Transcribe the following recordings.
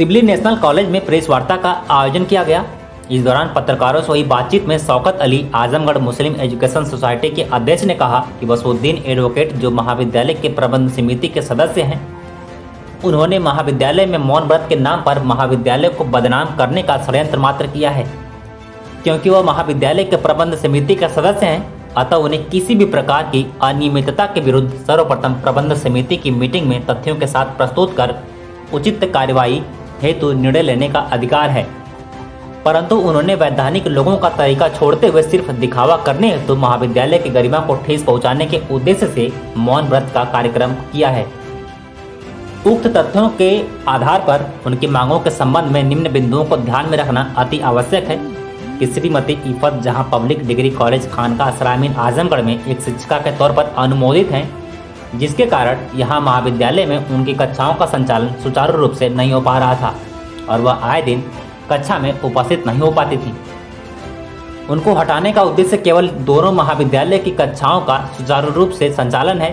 Sibley national college में press वार्ता का आयोजन किया गया। इस दौरान पत्रकारों से हुई बातचीत में शौकत अली आजमगढ़ मुस्लिम एजुकेशन सोसाइटी के अध्यक्ष ने कहा कि वसीउद्दीन एडवोकेट जो महाविद्यालय के प्रबंध समिति के सदस्य हैं, उन्होंने महाविद्यालय में मौन व्रत के नाम पर महाविद्यालय को बदनाम करने का षड्यंत्र मात्र किया है। क्योंकि वह महाविद्यालय के प्रबंध समिति के सदस्य हैं, अतः उन्हें किसी भी प्रकार की अनियमितता के विरुद्ध सर्वप्रथम प्रबंध समिति की मीटिंग में तथ्यों के साथ प्रस्तुत कर उचित कार्यवाही हेतु निर्णय लेने का अधिकार है। परंतु उन्होंने वैधानिक लोगों का तरीका छोड़ते हुए सिर्फ दिखावा करने हेतु महाविद्यालय की गरिमा को ठेस पहुंचाने के उद्देश्य से मौन व्रत का कार्यक्रम किया है। उक्त तथ्यों के आधार पर उनकी मांगों के संबंध में निम्न बिंदुओं को ध्यान में रखना अति आवश्यक है कि श्रीमती इफ़त जहां पब्लिक डिग्री कॉलेज खानका सरामीन आजमगढ़ में एक शिक्षिका के तौर पर अनुमोदित हैं, जिसके कारण यहां महाविद्यालय में उनकी कक्षाओं का संचालन सुचारू रूप से नहीं हो पा रहा था और वह आए दिन कक्षा में उपस्थित नहीं हो पाती थी। उनको हटाने का उद्देश्य केवल दोनों महाविद्यालय की कक्षाओं का सुचारू रूप से संचालन है।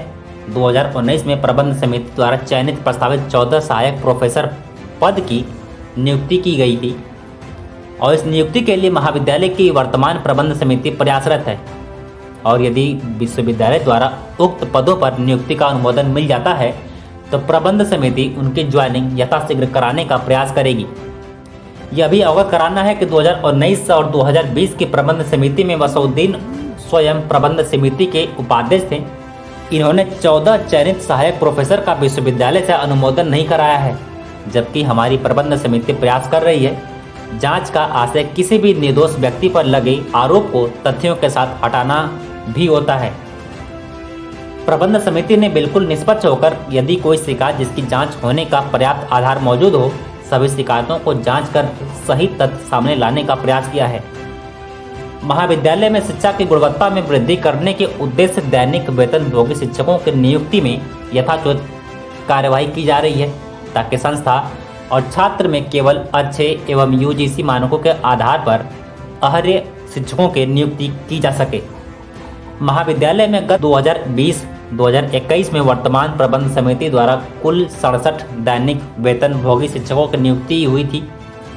2019 में प्रबंध समिति द्वारा चयनित प्रस्तावित 14 सहायक प्रोफेसर पद की नियुक्ति की गई थी और इस नियुक्ति के लिए महाविद्यालय की वर्तमान प्रबंध समिति प्रयासरत है और यदि विश्वविद्यालय द्वारा उक्त पदों पर नियुक्ति का अनुमोदन मिल जाता है तो प्रबंध समिति उनकी ज्वाइनिंग यथाशीघ्र कराने का प्रयास करेगी। यह भी अवगत कराना है कि 2019 और 2020 की प्रबंध समिति में वसीउद्दीन स्वयं प्रबंध समिति के उपाध्यक्ष थे। इन्होंने 14 चयनित सहायक प्रोफेसर का विश्वविद्यालय से अनुमोदन नहीं कराया है, जबकि हमारी प्रबंध समिति प्रयास कर रही है। जांच का आशय किसी भी निर्दोष व्यक्ति पर लगे आरोप को तथ्यों के साथ हटाना भी होता है। प्रबंध समिति ने बिल्कुल निष्पक्ष होकर यदि कोई शिकायत जिसकी जांच होने का पर्याप्त आधार मौजूद हो, सभी शिकायतों को जांच कर सही तथ्य सामने लाने का प्रयास किया है। महाविद्यालय में शिक्षा की गुणवत्ता में वृद्धि करने के उद्देश्य से दैनिक वेतनभोगी शिक्षकों की नियुक्ति में यथाचित कार्यवाही की जा रही है ताकि संस्था और छात्र में केवल अच्छे एवं यूजीसी मानकों के आधार पर अर्ह शिक्षकों की नियुक्ति की जा सके। महाविद्यालय में गत 2020-2021 में वर्तमान प्रबंध समिति द्वारा कुल 67 दैनिक वेतनभोगी शिक्षकों की नियुक्ति हुई थी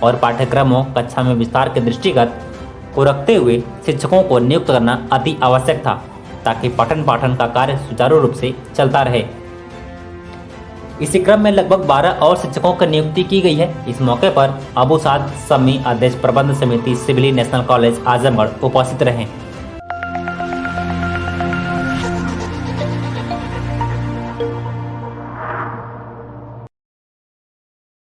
और पाठ्यक्रमों कक्षा में विस्तार के दृष्टिगत को रखते हुए शिक्षकों को नियुक्त करना अति आवश्यक था ताकि पठन पाठन का कार्य सुचारू रूप से चलता रहे। इसी क्रम में लगभग 12 और शिक्षकों की नियुक्ति की गई है। इस मौके पर अबू साद सम्मी अध्यक्ष प्रबंध समिति सिबली नेशनल कॉलेज आजमगढ़ उपस्थित रहे।